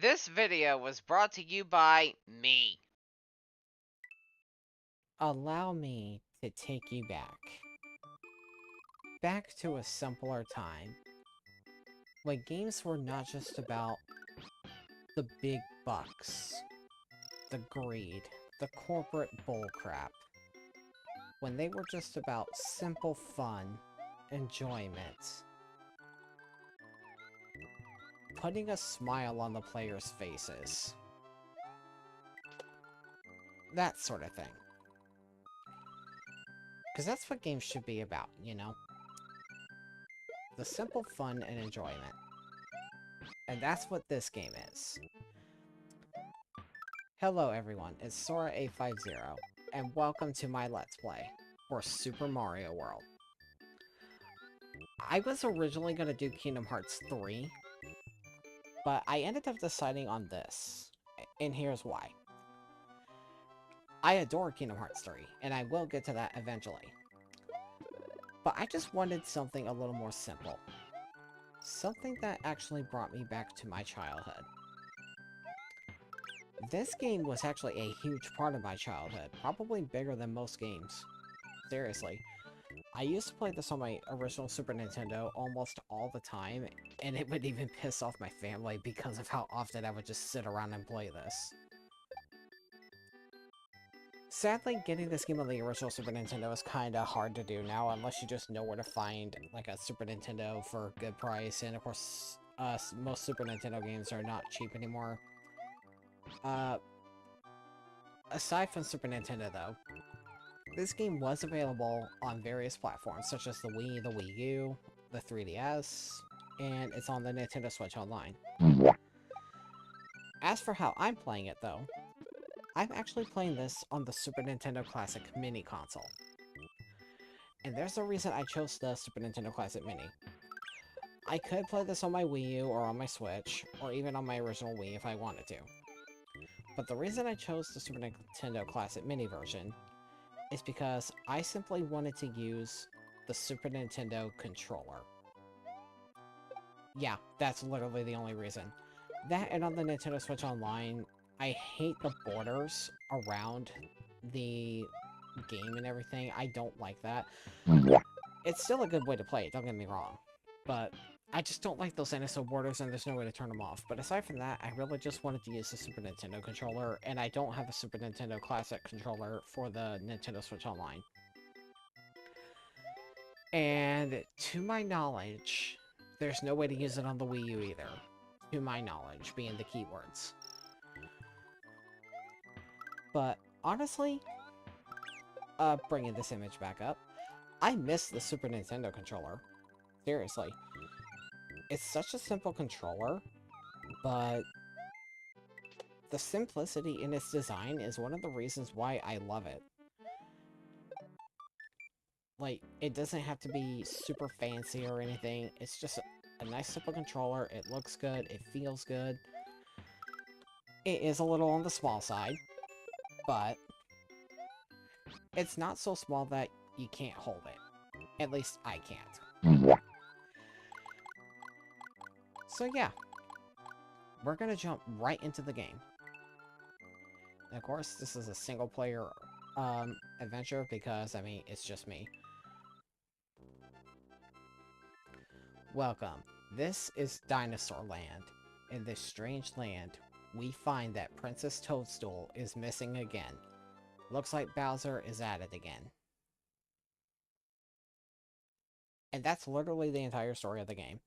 This video was brought to you by me. Allow me to take you back. Back to a simpler time. When games were not just about the big bucks, the greed, the corporate bullcrap. When they were just about simple fun, enjoyment. Putting a smile on the players' faces. That sort of thing. Because that's what games should be about, you know? The simple fun and enjoyment. And that's what this game is. Hello everyone, it's Sora850, and welcome to my Let's Play for Super Mario World. I was originally going to do Kingdom Hearts 3, but I ended up deciding on this, and here's why. I adore Kingdom Hearts 3, and I will get to that eventually. But I just wanted something a little more simple. Something that actually brought me back to my childhood. This game was actually a huge part of my childhood, probably bigger than most games. Seriously. I used to play this on my original Super Nintendo almost all the time, and it would even piss off my family because of how often I would just sit around and play this. Sadly, getting this game on the original Super Nintendo is kinda hard to do now, unless you just know where to find, like, a Super Nintendo for a good price, and of course, most Super Nintendo games are not cheap anymore. Aside from Super Nintendo, though, this game was available on various platforms, such as the Wii, the Wii U, the 3DS, and it's on the Nintendo Switch Online. As for how I'm playing it, though, I'm actually playing this on the Super Nintendo Classic Mini console. And there's a reason I chose the Super Nintendo Classic Mini. I could play this on my Wii U or on my Switch, or even on my original Wii if I wanted to. But the reason I chose the Super Nintendo Classic Mini version is because I simply wanted to use the Super Nintendo controller. Yeah, that's literally the only reason. That, and on the Nintendo Switch Online, I hate the borders around the game and everything. I don't like that. It's still a good way to play it, don't get me wrong. But I just don't like those dinosaur borders, and there's no way to turn them off. But aside from that, I really just wanted to use the Super Nintendo controller, and I don't have a Super Nintendo Classic controller for the Nintendo Switch Online. And to my knowledge, there's no way to use it on the Wii U either. To my knowledge, being the keywords. But honestly, bringing this image back up, I miss the Super Nintendo controller. Seriously. It's such a simple controller, but the simplicity in its design is one of the reasons why I love it. Like, it doesn't have to be super fancy or anything, it's just a nice simple controller, it looks good, it feels good. It is a little on the small side, but it's not so small that you can't hold it. At least I can't. So yeah, we're gonna jump right into the game. And of course, this is a single player adventure because, I mean, it's just me. Welcome. This is Dinosaur Land. In this strange land, we find that Princess Toadstool is missing again. Looks like Bowser is at it again. And that's literally the entire story of the game.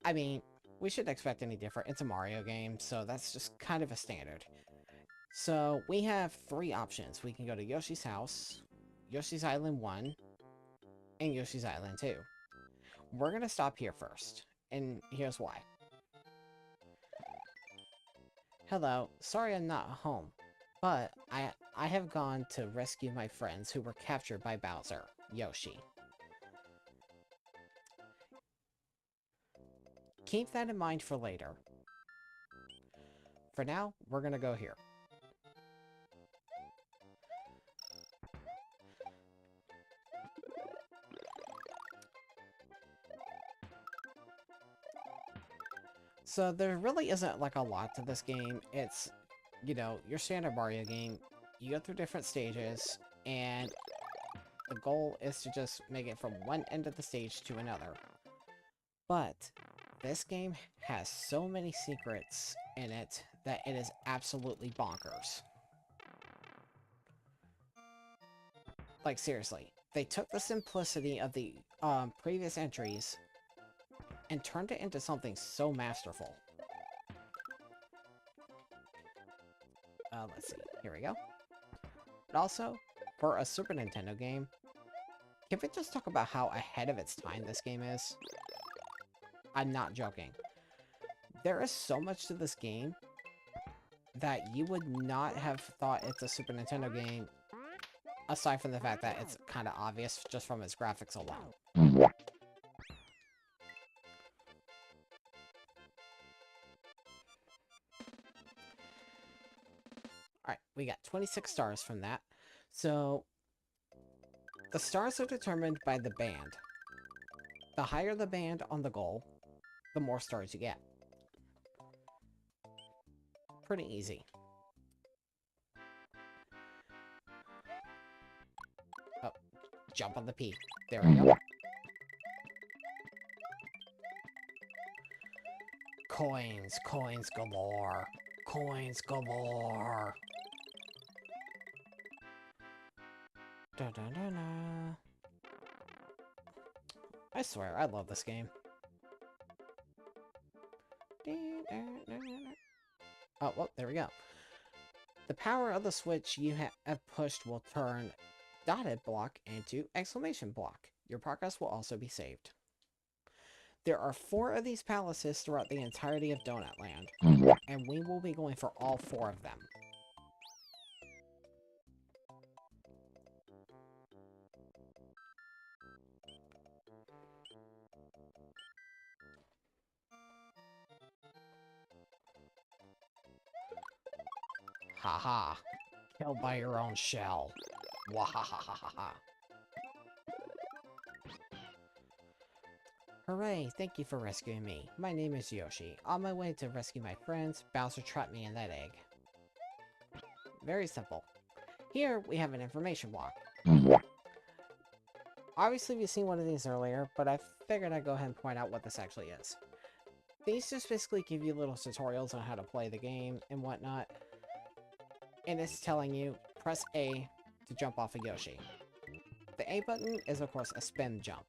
I mean, we shouldn't expect any different. It's a Mario game, so that's just kind of a standard. So, we have three options. We can go to Yoshi's house, Yoshi's Island 1, and Yoshi's Island 2. We're gonna stop here first, and here's why. Hello, sorry I'm not home, but I have gone to rescue my friends who were captured by Bowser, Yoshi. Keep that in mind for later. For now, we're gonna go here. So there really isn't like a lot to this game. It's, you know, your standard Mario game. You go through different stages, and the goal is to just make it from one end of the stage to another. But this game has so many secrets in it that it is absolutely bonkers. Like, seriously, they took the simplicity of the previous entries and turned it into something so masterful. Let's see. Here we go. But also, for a Super Nintendo game, can we just talk about how ahead of its time this game is? I'm not joking. There is so much to this game that you would not have thought it's a Super Nintendo game, aside from the fact that it's kind of obvious just from its graphics alone. Alright, we got 26 stars from that. So, the stars are determined by the band. The higher the band on the goal, the more stars you get. Pretty easy. Oh, jump on the P. There we go. Coins, coins galore. Coins galore. Da da da da. I swear, I love this game. Oh, well, there we go. The power of the switch you have pushed will turn dotted block into exclamation block. Your progress will also be saved. There are 4 of these palaces throughout the entirety of Donut Land, and we will be going for all 4 of them. Haha. Killed by your own shell. Wahahahaha. Hooray, thank you for rescuing me. My name is Yoshi. On my way to rescue my friends, Bowser trapped me in that egg. Very simple. Here, we have an information block. Obviously, we've seen one of these earlier, but I figured I'd go ahead and point out what this actually is. These just basically give you little tutorials on how to play the game and whatnot. And it's telling you, press A to jump off of Yoshi. The A button is, of course, a spin jump.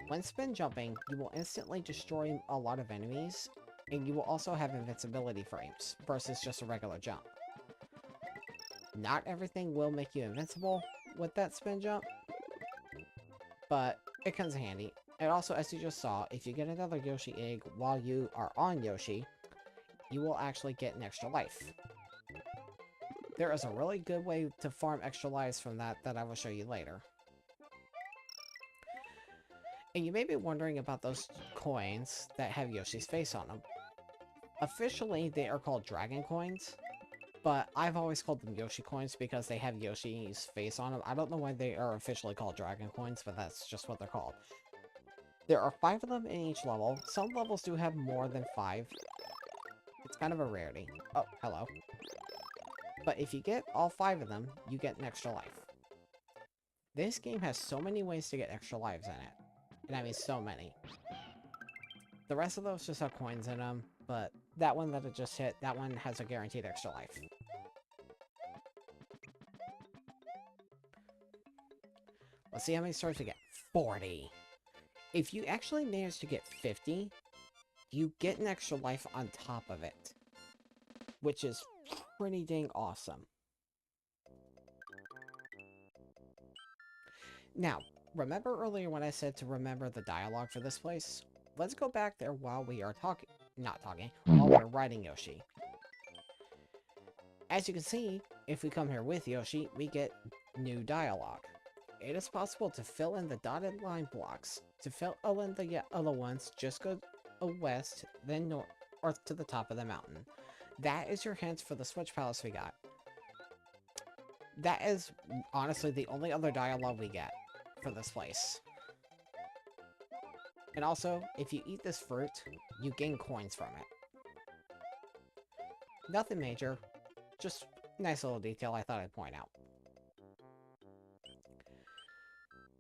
When spin jumping, you will instantly destroy a lot of enemies, and you will also have invincibility frames, versus just a regular jump. Not everything will make you invincible with that spin jump, but it comes in handy. And also, as you just saw, if you get another Yoshi egg while you are on Yoshi, you will actually get an extra life. There is a really good way to farm extra lives from that I will show you later. And you may be wondering about those coins that have Yoshi's face on them. Officially, they are called Dragon Coins, but I've always called them Yoshi Coins because they have Yoshi's face on them. I don't know why they are officially called Dragon Coins, but that's just what they're called. There are 5 of them in each level. Some levels do have more than 5. It's kind of a rarity. Oh, hello. But if you get all 5 of them, you get an extra life. This game has so many ways to get extra lives in it. And I mean so many. The rest of those just have coins in them, but that one that I just hit, that one has a guaranteed extra life. Let's see how many stars we get. 40. If you actually manage to get 50, you get an extra life on top of it, which is pretty dang awesome. Now, remember earlier when I said to remember the dialogue for this place? Let's go back there while we are while we're riding Yoshi. As you can see, if we come here with Yoshi, we get new dialogue. It is possible to fill in the dotted line blocks. To fill in the other ones, just go west, then north to the top of the mountain. That is your hint for the Switch Palace we got. That is honestly the only other dialogue we get for this place. And also, if you eat this fruit, you gain coins from it. Nothing major, just nice little detail I thought I'd point out.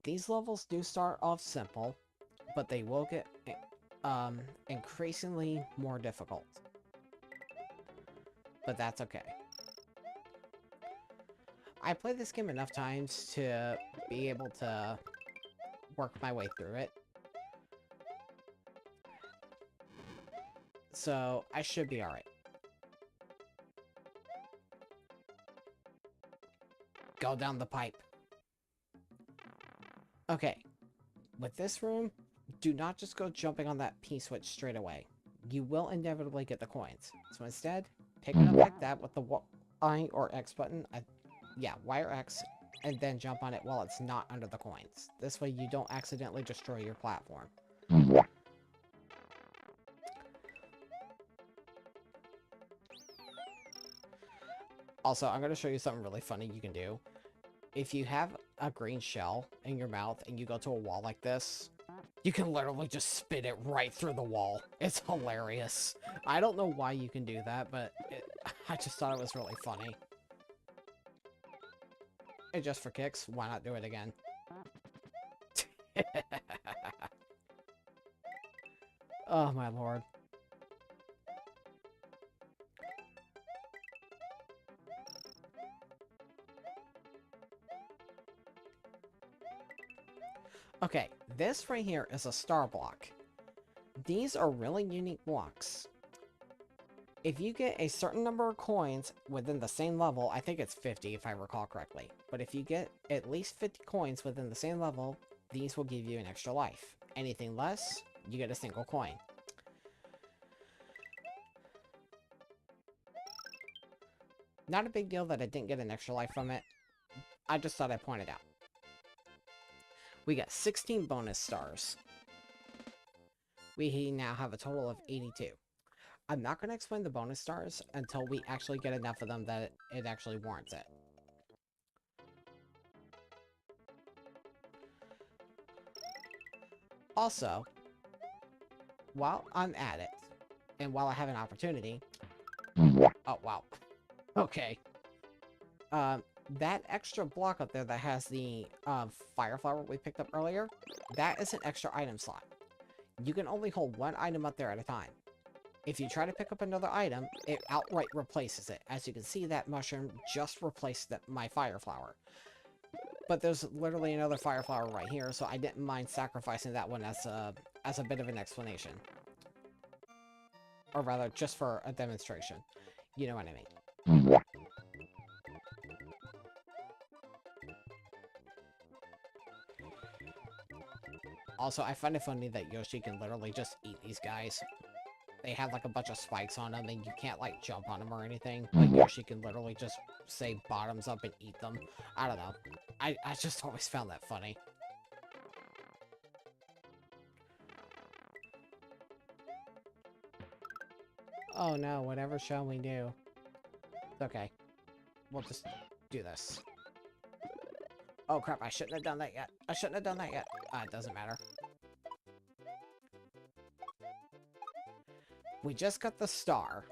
These levels do start off simple, but they will get increasingly more difficult. But that's okay. I played this game enough times to be able to work my way through it. So I should be alright. Go down the pipe. Okay. With this room, do not just go jumping on that P-switch straight away. You will inevitably get the coins. So instead, pick it up like that with the Y or X button. Yeah, Y or X, and then jump on it while it's not under the coins. This way you don't accidentally destroy your platform. Also, I'm going to show you something really funny you can do. If you have a green shell in your mouth and you go to a wall like this, you can literally just spit it right through the wall. It's hilarious. I don't know why you can do that, but I just thought it was really funny. And just for kicks, why not do it again? Oh my lord. Okay, this right here is a star block. These are really unique blocks. If you get a certain number of coins within the same level, I think it's 50 if I recall correctly, but if you get at least 50 coins within the same level, these will give you an extra life. Anything less, you get a single coin. Not a big deal that I didn't get an extra life from it. I just thought I'd point it out. We got 16 bonus stars. We now have a total of 82. I'm not going to explain the bonus stars until we actually get enough of them that it actually warrants it. Also, while I'm at it, and while I have an opportunity... Oh, wow. Okay. That extra block up there that has the fire flower we picked up earlier, that is an extra item slot. You can only hold one item up there at a time. If you try to pick up another item, it outright replaces it. As you can see, that mushroom just replaced my fire flower. But there's literally another fire flower right here, so I didn't mind sacrificing that one as a bit of an explanation. Or rather, just for a demonstration. You know what I mean. Also, I find it funny that Yoshi can literally just eat these guys. They have like a bunch of spikes on them and you can't like jump on them or anything. But Yoshi can literally just say bottoms up and eat them. I don't know. I just always found that funny. Oh no, whatever shall we do? It's okay. We'll just do this. Oh crap, I shouldn't have done that yet. I shouldn't have done that yet. It doesn't matter. We just got the star.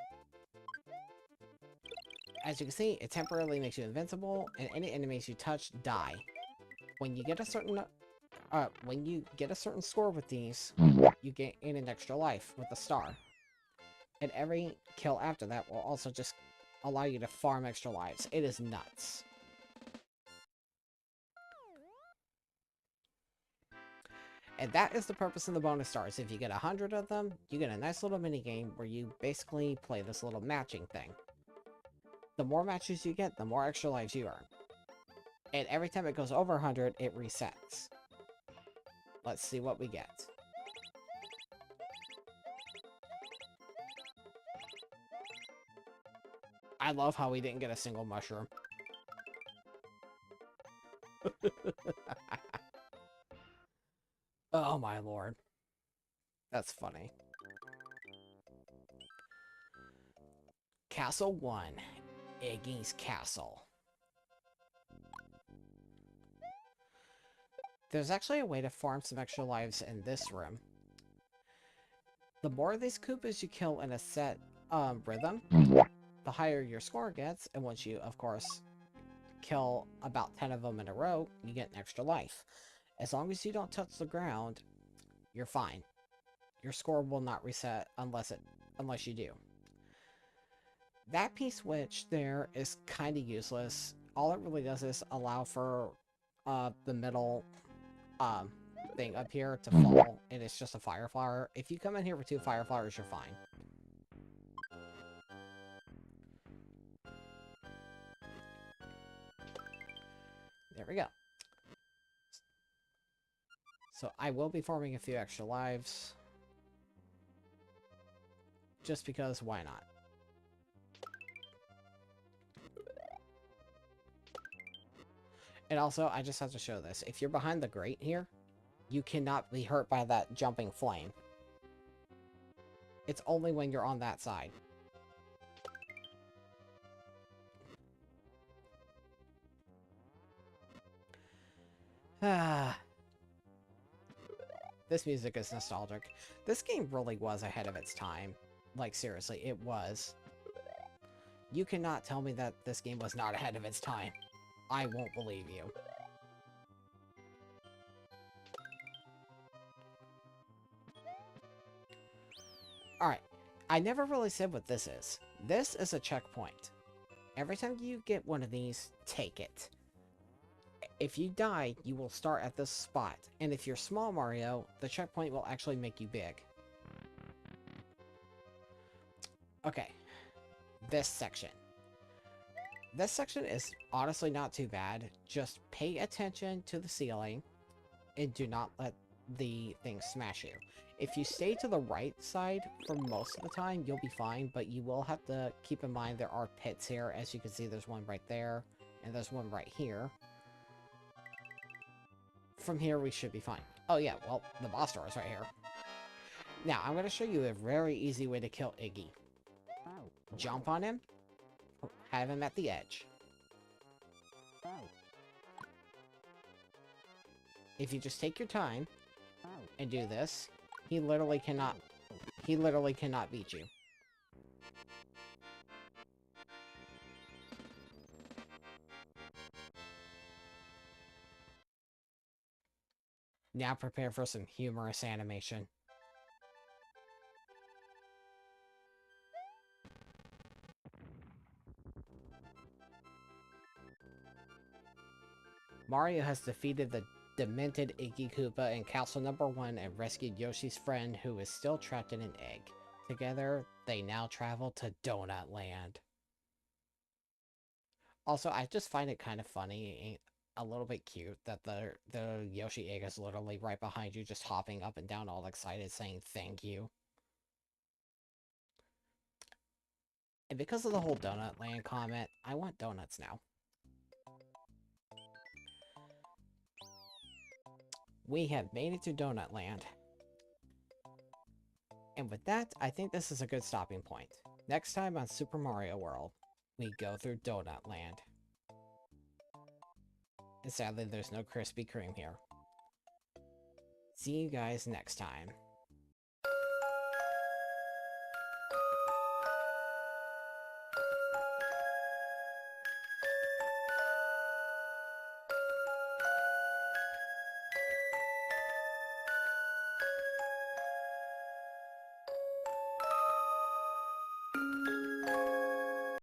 As you can see, it temporarily makes you invincible, and any enemies you touch die. When you get a certain score with these, you gain an extra life with the star. And every kill after that will also just allow you to farm extra lives. It is nuts. And that is the purpose of the bonus stars. If you get 100 of them, you get a nice little minigame where you basically play this little matching thing. The more matches you get, the more extra lives you earn. And every time it goes over 100, it resets. Let's see what we get. I love how we didn't get a single mushroom. Oh my lord. That's funny. Castle 1. Iggy's Castle. There's actually a way to farm some extra lives in this room. The more of these Koopas you kill in a set rhythm, the higher your score gets, and once you, of course, kill about 10 of them in a row, you get an extra life. As long as you don't touch the ground, you're fine. Your score will not reset unless you do. That P-switch there is kind of useless. All it really does is allow for the middle thing up here to fall, and it's just a fire flower. If you come in here with 2 fire flowers, you're fine. There we go. So I will be farming a few extra lives. Just because, why not? And also, I just have to show this. If you're behind the grate here, you cannot be hurt by that jumping flame. It's only when you're on that side. Ah. This music is nostalgic. This game really was ahead of its time. Like, seriously, it was. You cannot tell me that this game was not ahead of its time. I won't believe you. Alright, I never really said what this is. This is a checkpoint. Every time you get one of these, take it. If you die, you will start at this spot, and if you're small Mario, the checkpoint will actually make you big. Okay, this section. This section is honestly not too bad. Just pay attention to the ceiling, and do not let the thing smash you. If you stay to the right side for most of the time, you'll be fine, but you will have to keep in mind there are pits here. As you can see, there's one right there, and there's one right here. From here, we should be fine. Oh yeah, well, the boss door is right here. Now, I'm going to show you a very easy way to kill Iggy. Jump on him, have him at the edge. If you just take your time and do this, he literally cannot beat you. Now prepare for some humorous animation. Mario has defeated the demented Iggy Koopa in Castle Number 1 and rescued Yoshi's friend who is still trapped in an egg. Together, they now travel to Donut Land. Also, I just find it kind of funny, a little bit cute, that the Yoshi egg is literally right behind you, just hopping up and down all excited, saying thank you. And because of the whole Donut Land comment, I want donuts now. We have made it to Donut Land. And with that, I think this is a good stopping point. Next time on Super Mario World, we go through Donut Land. And sadly, there's no Krispy Kreme here. See you guys next time.